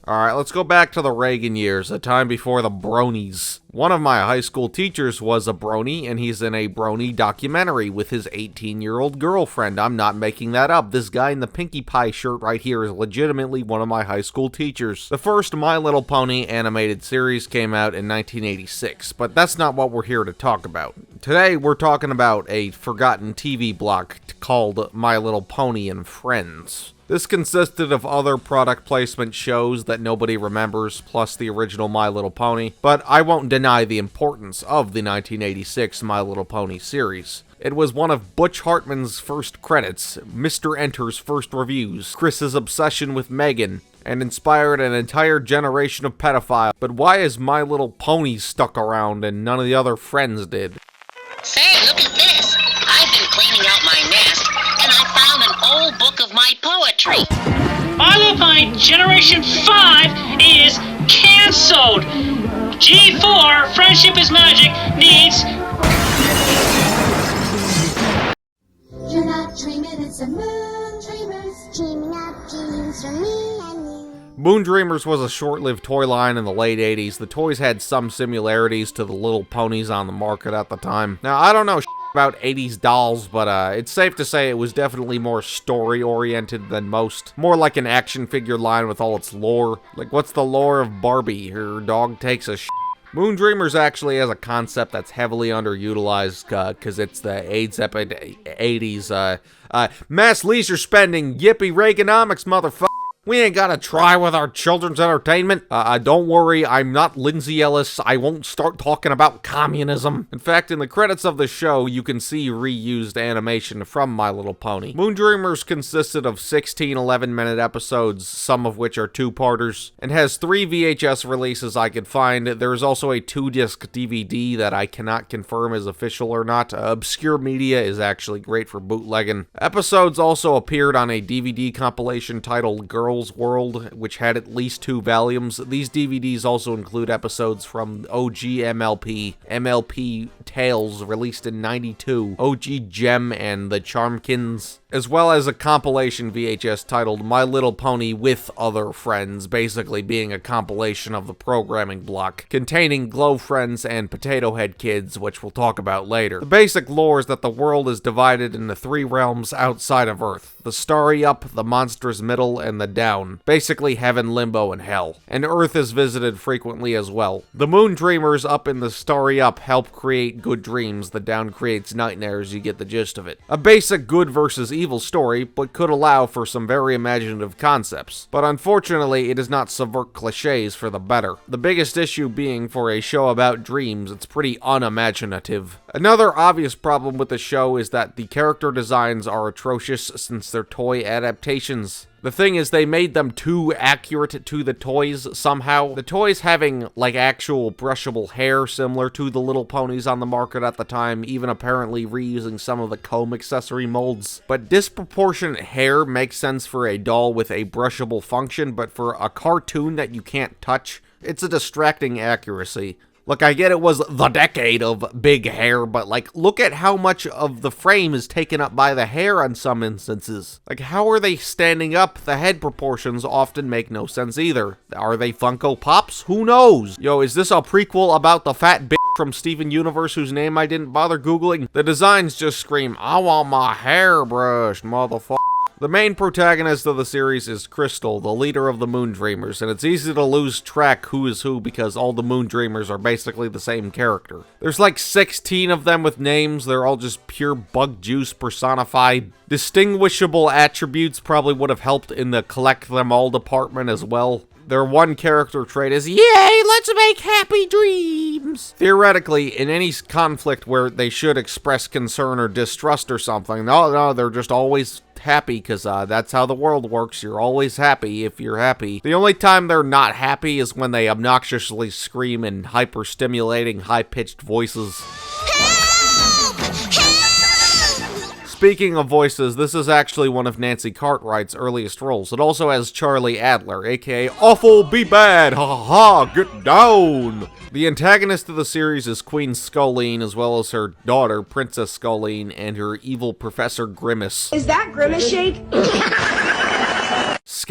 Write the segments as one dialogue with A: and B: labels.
A: Alright, let's go back to the Reagan years, a time before the bronies. One of my high school teachers was a brony, and he's in a brony documentary with his 18-year-old girlfriend. I'm not making that up. This guy in the Pinkie Pie shirt right here is legitimately one of my high school teachers. The first My Little Pony animated series came out in 1986, but that's not what we're here to talk about. Today, we're talking about a forgotten TV block called My Little Pony and Friends. This consisted of other product placement shows that nobody remembers, plus the original My Little Pony, but I won't deny the importance of the 1986 My Little Pony series. It was one of Butch Hartman's first credits, Mr. Enter's first reviews, Chris's obsession with Megan, and inspired an entire generation of pedophiles. But why is My Little Pony stuck around and none of the other friends did?
B: Say, look at this. I've been cleaning out my nest, and I found an old book of my poetry.
C: My Little Pony Generation 5 is cancelled. G4, Friendship is Magic, needs...
D: You're not dreaming, it's a MoonDreamers. Dreaming up dreams for me and you.
A: MoonDreamers was a short-lived toy line in the late 80s. The toys had some similarities to the little ponies on the market at the time. Now, I don't know about 80s dolls, but it's safe to say it was definitely more story-oriented than most. More like an action figure line with all its lore. Like, what's the lore of Barbie? Her dog takes a MoonDreamers actually has a concept that's heavily underutilized, because it's the AIDS epidemic, 80s, mass leisure spending, yippee Reaganomics, motherfucker. We ain't gotta try with our children's entertainment. Don't worry, I'm not Lindsay Ellis. I won't start talking about communism. In fact, in the credits of the show, you can see reused animation from My Little Pony. MoonDreamers consisted of 16 11-minute episodes, some of which are two-parters, and has 3 VHS releases I could find. There is also a 2-disc DVD that I cannot confirm is official or not. Obscure Media is actually great for bootlegging. Episodes also appeared on a DVD compilation titled Girls World, which had at least 2 volumes. These DVDs also include episodes from OG MLP Tales, released in '92, OG Gem, and the Charmkins, as well as a compilation VHS titled My Little Pony with Other Friends, basically being a compilation of the programming block, containing Glow Friends and Potato Head Kids, which we'll talk about later. The basic lore is that the world is divided into 3 realms outside of Earth: the Starry Up, the Monstrous Middle, and the Down. Basically heaven, limbo, and hell. And Earth is visited frequently as well. The MoonDreamers up in the Starry Up help create good dreams, the Down creates nightmares. You get the gist of it. A basic good versus evil story, but could allow for some very imaginative concepts. But unfortunately, it does not subvert cliches for the better. The biggest issue being, for a show about dreams, it's pretty unimaginative. Another obvious problem with the show is that the character designs are atrocious since they're toy adaptations. The thing is, they made them too accurate to the toys somehow. The toys having, like, actual brushable hair similar to the little ponies on the market at the time, even apparently reusing some of the comb accessory molds. But disproportionate hair makes sense for a doll with a brushable function, but for a cartoon that you can't touch, it's a distracting accuracy. Look, I get it was the decade of big hair, but, like, look at how much of the frame is taken up by the hair on some instances. Like, how are they standing up? The head proportions often make no sense either. Are they Funko Pops? Who knows? Yo, is this a prequel about the fat bitch from Steven Universe whose name I didn't bother Googling? The designs just scream, I want my hair brushed, motherfucker. The main protagonist of the series is Crystal, the leader of the MoonDreamers, and it's easy to lose track who is who because all the MoonDreamers are basically the same character. There's like 16 of them with names. They're all just pure bug juice personified. Distinguishable attributes probably would have helped in the collect them all department as well. Their one character trait is, yay, let's make happy dreams! Theoretically, in any conflict where they should express concern or distrust or something, no, they're just always happy, because that's how the world works. You're always happy if you're happy. The only time they're not happy is when they obnoxiously scream in hyper-stimulating, high-pitched voices. Speaking of voices, this is actually one of Nancy Cartwright's earliest roles. It also has Charlie Adler, aka Awful Be Bad, ha ha ha, get down! The antagonist of the series is Queen Scolleen, as well as her daughter, Princess Scolleen, and her evil Professor Grimace.
E: Is that Grimace Shake?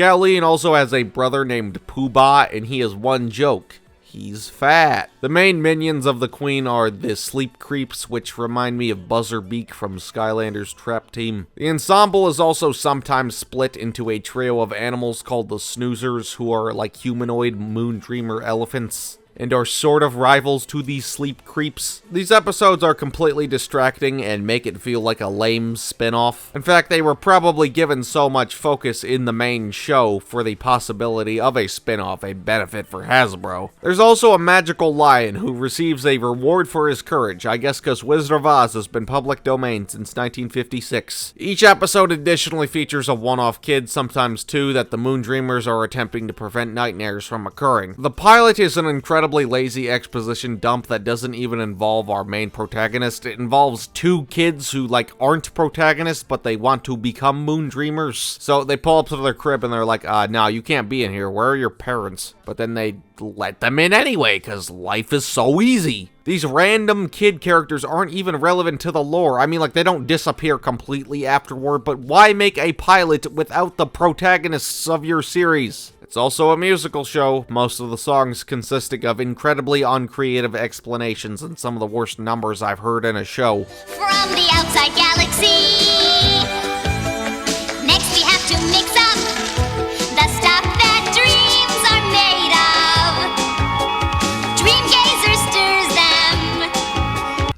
A: Scowleen also has a brother named Poobah, and he has one joke. He's fat. The main minions of the Queen are the Sleep Creeps, which remind me of Buzzerbeak from Skylanders Trap Team. The ensemble is also sometimes split into a trio of animals called the Snoozers, who are like humanoid Moondreamer elephants, and are sort of rivals to these Sleep Creeps. These episodes are completely distracting and make it feel like a lame spin-off. In fact, they were probably given so much focus in the main show for the possibility of a spin-off, a benefit for Hasbro. There's also a magical lion who receives a reward for his courage, I guess because Wizard of Oz has been public domain since 1956. Each episode additionally features a one-off kid, sometimes two, that the Moondreamers are attempting to prevent nightmares from occurring. The pilot is an incredibly lazy exposition dump that doesn't even involve our main protagonist. It involves two kids who, like, aren't protagonists, but they want to become Moondreamers. So they pull up to their crib and they're like, no, you can't be in here. Where are your parents? But then they let them in anyway, because life is so easy. These random kid characters aren't even relevant to the lore. I mean, like, they don't disappear completely afterward, but why make a pilot without the protagonists of your series? It's also a musical show, most of the songs consisting of incredibly uncreative explanations and some of the worst numbers I've heard in a show.
D: From the outside galaxy. Next we have to mix up the stuff that dreams are made of. Dream gazer stirs them.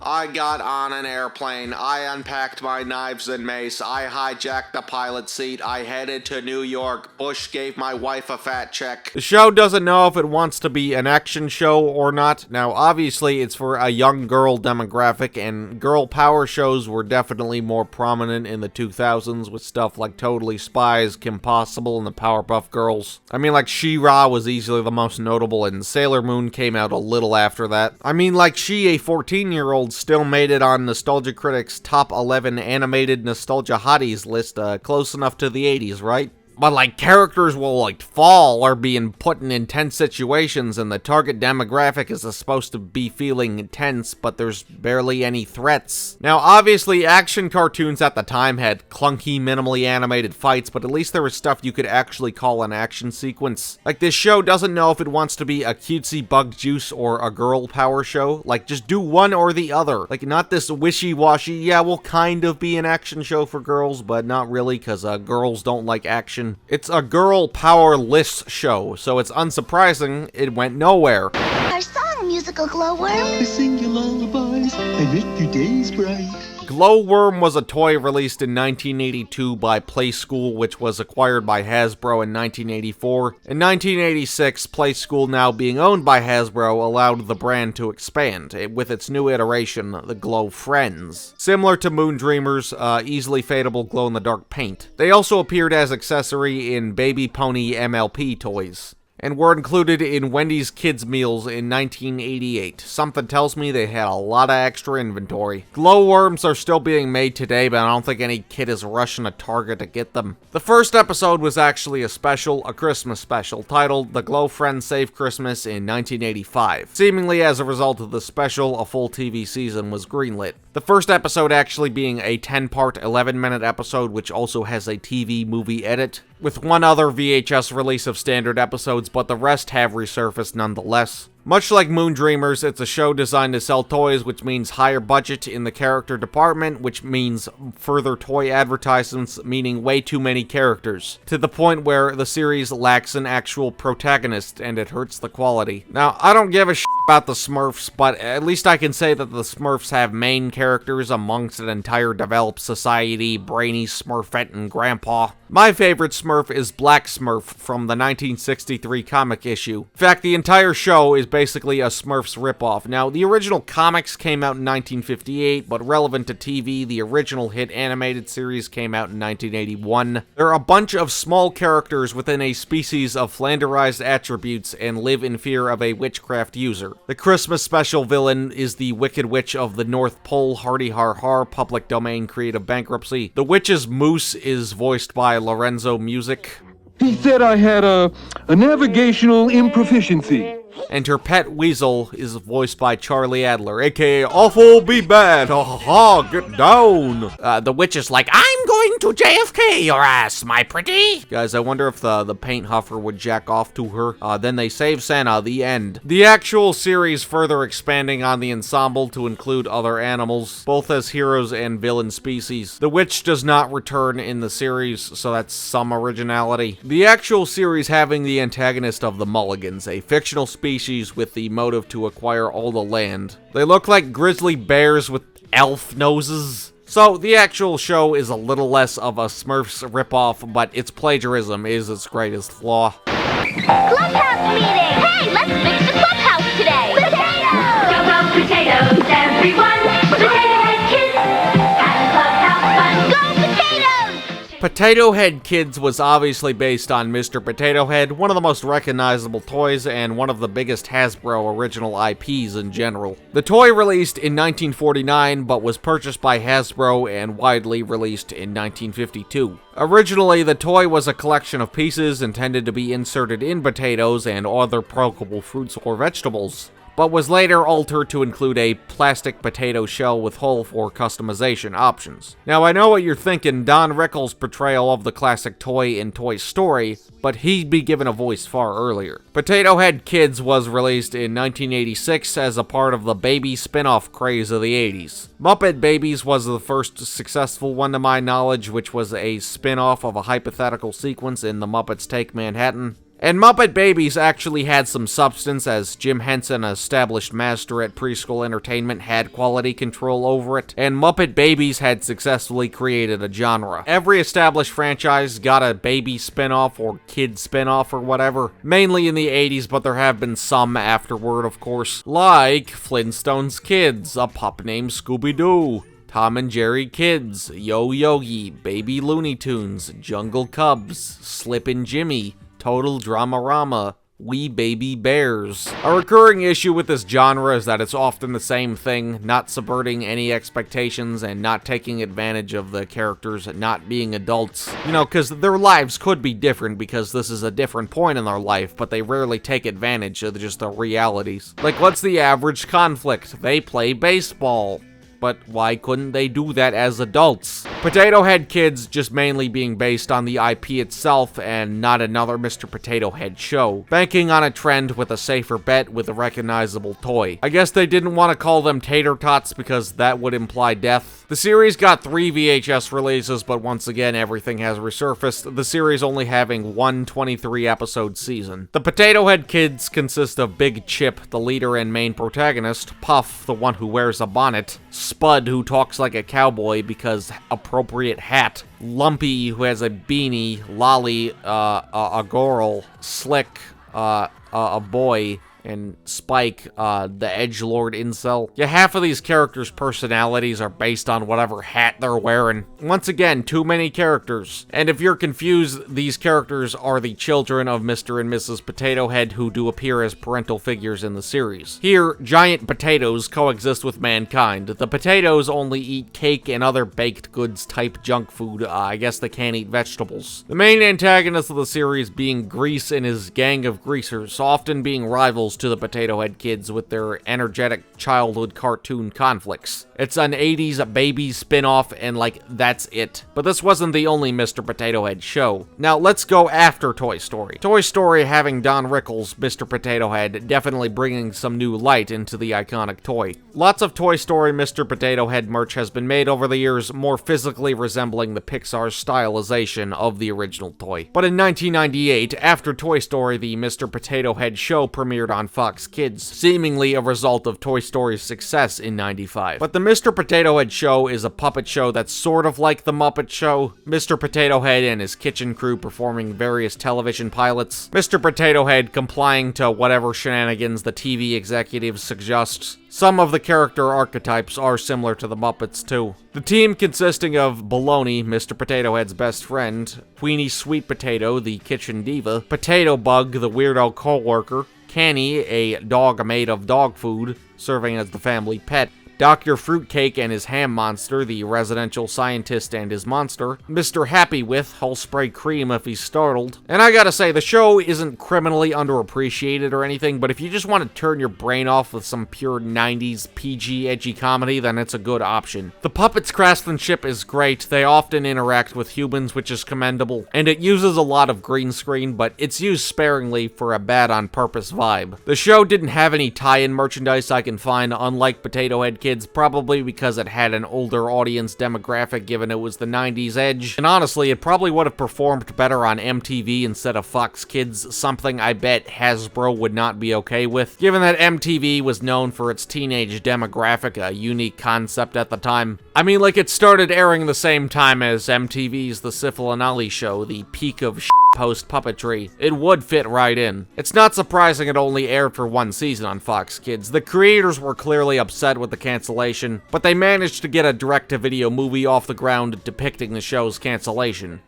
A: I got on an airplane, I unpacked my knives and mace, I hijacked the pilot seat, I headed to New York, Bush gave my wife a fat check. The show doesn't know if it wants to be an action show or not. Now, obviously, it's for a young girl demographic, and girl power shows were definitely more prominent in the 2000s with stuff like Totally Spies, Kim Possible, and the Powerpuff Girls. I mean, like, She-Ra was easily the most notable, and Sailor Moon came out a little after that. I mean, like, she, a 14-year-old, still made it on Nostalgia Critic's top 11 animated nostalgia hotties list, close enough to the 80s, right? But, like, characters will, like, fall or be put in intense situations, and the target demographic is supposed to be feeling tense, but there's barely any threats. Now, obviously, action cartoons at the time had clunky, minimally animated fights, but at least there was stuff you could actually call an action sequence. Like, this show doesn't know if it wants to be a cutesy bug juice or a girl power show. Like, just do one or the other. Like, not this wishy-washy, yeah, we'll kind of be an action show for girls, but not really, because girls don't like action. It's a girl powerless show, so it's unsurprising it went nowhere.
D: Our song, musical glowworm.
E: I sing you lullabies, I make your days bright.
A: Glowworm was a toy released in 1982 by Playskool, which was acquired by Hasbro in 1984. In 1986, Playskool, now being owned by Hasbro, allowed the brand to expand, with its new iteration, the Glow Friends. Similar to Moondreamers, easily fadable glow-in-the-dark paint. They also appeared as accessory in Baby Pony MLP toys, and were included in Wendy's Kids Meals in 1988. Something tells me they had a lot of extra inventory. Glowworms are still being made today, but I don't think any kid is rushing to Target to get them. The first episode was actually a Christmas special, titled The Glow Friends Save Christmas in 1985. Seemingly as a result of the special, a full TV season was greenlit. The first episode actually being a 10-part, 11-minute episode, which also has a TV movie edit, with one other VHS release of standard episodes, but the rest have resurfaced nonetheless. Much like Moondreamers, it's a show designed to sell toys, which means higher budget in the character department, which means further toy advertisements, meaning way too many characters, to the point where the series lacks an actual protagonist, and it hurts the quality. Now, I don't give a shit about the Smurfs, but at least I can say that the Smurfs have main characters amongst an entire developed society, Brainy, Smurfette, and Grandpa. My favorite Smurf is Black Smurf from the 1963 comic issue. In fact, the entire show is basically a Smurfs ripoff. Now, the original comics came out in 1958, but relevant to TV, the original hit animated series came out in 1981. There are a bunch of small characters within a species of flanderized attributes and live in fear of a witchcraft user. The Christmas special villain is the Wicked Witch of the North Pole, Hardy Har Har, public domain creative bankruptcy. The witch's moose is voiced by Lorenzo Music.
E: He said I had a navigational improficiency.
A: And her pet weasel is voiced by Charlie Adler, aka Awful Be Bad, ha ha ha, get down. The witch is like, I'm going to JFK your ass, my pretty. Guys, I wonder if the paint huffer would jack off to her. Then they save Santa, the end. The actual series further expanding on the ensemble to include other animals, both as heroes and villain species. The witch does not return in the series, so that's some originality. The actual series having the antagonist of the Mulligans, a fictional species with the motive to acquire all the land. They look like grizzly bears with elf noses. So, the actual show is a little less of a Smurfs ripoff, but its plagiarism is its greatest flaw.
D: Clubhouse meeting! Hey, let's fix the clubhouse today! Potatoes!
F: Go, go, potatoes, everyone! Potato Head Kids! Have clubhouse fun!
D: Go potatoes!
A: Potato Head Kids was obviously based on Mr. Potato Head, one of the most recognizable toys and one of the biggest Hasbro original IPs in general. The toy released in 1949, but was purchased by Hasbro and widely released in 1952. Originally, the toy was a collection of pieces intended to be inserted in potatoes and other croakable fruits or vegetables, but was later altered to include a plastic potato shell with hole for customization options. Now, I know what you're thinking, Don Rickles' portrayal of the classic toy in Toy Story, but he'd be given a voice far earlier. Potato Head Kids was released in 1986 as a part of the baby spin-off craze of the 80s. Muppet Babies was the first successful one to my knowledge, which was a spin-off of a hypothetical sequence in The Muppets Take Manhattan. And Muppet Babies actually had some substance, as Jim Henson, an established master at preschool entertainment, had quality control over it, and Muppet Babies had successfully created a genre. Every established franchise got a baby spin-off or kid spin-off or whatever, mainly in the 80s, but there have been some afterward, of course, like Flintstones Kids, A Pup Named Scooby-Doo, Tom and Jerry Kids, Yo Yogi, Baby Looney Tunes, Jungle Cubs, Slippin' Jimmy, Total Dramarama, We Baby Bears. A recurring issue with this genre is that it's often the same thing, not subverting any expectations and not taking advantage of the characters not being adults. You know, because their lives could be different because this is a different point in their life, but they rarely take advantage of just the realities. Like, what's the average conflict? They play baseball. But why couldn't they do that as adults? Potato Head Kids just mainly being based on the IP itself and not another Mr. Potato Head show, banking on a trend with a safer bet with a recognizable toy. I guess they didn't want to call them Tater Tots because that would imply death. The series got 3 VHS releases, but once again everything has resurfaced, the series only having one 23-episode season. The Potato Head Kids consist of Big Chip, the leader and main protagonist, Puff, the one who wears a bonnet, Spud, who talks like a cowboy because appropriate hat, Lumpy, who has a beanie, Lolly, a girl, Slick, a boy, and Spike, the edgelord incel. Yeah, half of these characters' personalities are based on whatever hat they're wearing. Once again, too many characters. And if you're confused, these characters are the children of Mr. and Mrs. Potato Head who do appear as parental figures in the series. Here, giant potatoes coexist with mankind. The potatoes only eat cake and other baked goods type junk food. I guess they can't eat vegetables. The main antagonist of the series being Grease and his gang of greasers, often being rivals to the Potato Head Kids with their energetic childhood cartoon conflicts. It's an 80s baby spin-off and like that's it. But this wasn't the only Mr. Potato Head show. Now let's go after Toy Story. Toy Story having Don Rickles, Mr. Potato Head, definitely bringing some new light into the iconic toy. Lots of Toy Story Mr. Potato Head merch has been made over the years, more physically resembling the Pixar stylization of the original toy. But in 1998, after Toy Story, the Mr. Potato Head show premiered on Fox Kids, seemingly a result of Toy Story's success in '95. But the Mr. Potato Head show is a puppet show that's sort of like the Muppet Show, Mr. Potato Head and his kitchen crew performing various television pilots, Mr. Potato Head complying to whatever shenanigans the TV executives suggest. Some of the character archetypes are similar to the Muppets too. The team consisting of Baloney, Mr. Potato Head's best friend, Queenie Sweet Potato, the kitchen diva, Potato Bug, the weirdo co-worker, Canny, a dog made of dog food, serving as the family pet, Dr. Fruitcake and his ham monster, the residential scientist and his monster, Mr. Happy With, he'll spray cream if he's startled. And I gotta say, the show isn't criminally underappreciated or anything, but if you just want to turn your brain off with some pure 90s PG edgy comedy, then it's a good option. The puppets' craftsmanship is great, they often interact with humans, which is commendable, and it uses a lot of green screen, but it's used sparingly for a bad on purpose vibe. The show didn't have any tie-in merchandise I can find, unlike Potato Head Kids, probably because it had an older audience demographic given it was the 90s edge, and honestly, it probably would have performed better on MTV instead of Fox Kids, something I bet Hasbro would not be okay with, given that MTV was known for its teenage demographic, a unique concept at the time. I mean, like, it started airing the same time as MTV's The Syphil and Ollie Show, the peak of post puppetry. It would fit right in. It's not surprising it only aired for one season on Fox Kids. The creators were clearly upset with the cancellation, but they managed to get a direct-to-video movie off the ground depicting the show's cancellation.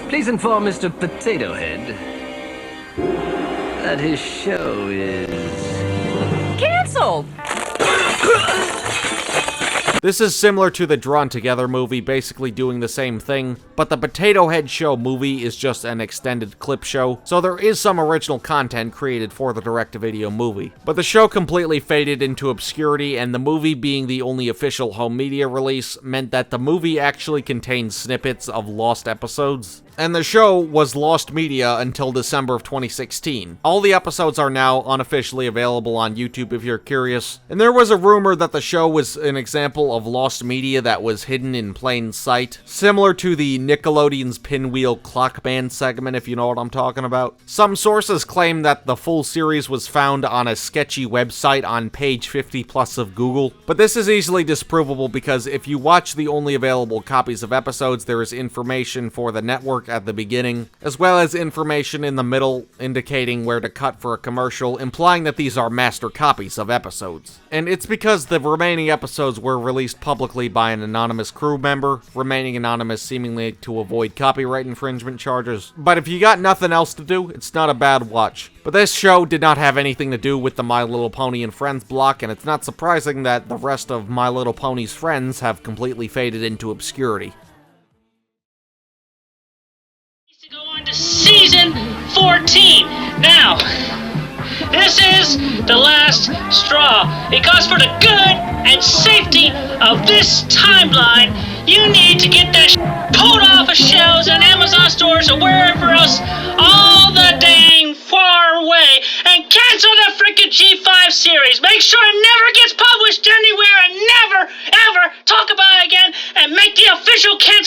G: Please inform Mr. Potato Head that his show is
H: canceled.
A: This is similar to the Drawn Together movie, basically doing the same thing, but the Potato Head Show movie is just an extended clip show, so there is some original content created for the direct-to-video movie. But the show completely faded into obscurity, and the movie being the only official home media release meant that the movie actually contained snippets of lost episodes. And the show was lost media until December of 2016. All the episodes are now unofficially available on YouTube if you're curious. And there was a rumor that the show was an example of lost media that was hidden in plain sight, similar to the Nickelodeon's Pinwheel Clock Band segment, if you know what I'm talking about. Some sources claim that the full series was found on a sketchy website on page 50 plus of Google, but this is easily disprovable because if you watch the only available copies of episodes, there is information for the network at the beginning, as well as information in the middle indicating where to cut for a commercial, implying that these are master copies of episodes. And it's because the remaining episodes were released publicly by an anonymous crew member, remaining anonymous seemingly to avoid copyright infringement charges. But if you got nothing else to do, it's not a bad watch. But this show did not have anything to do with the My Little Pony and Friends block, and it's not surprising that the rest of My Little Pony's friends have completely faded into obscurity.
C: To go on to season 14. Now, this is the last straw, because for the good and safety of this timeline, you need to get that pulled off of shelves in Amazon stores or wherever else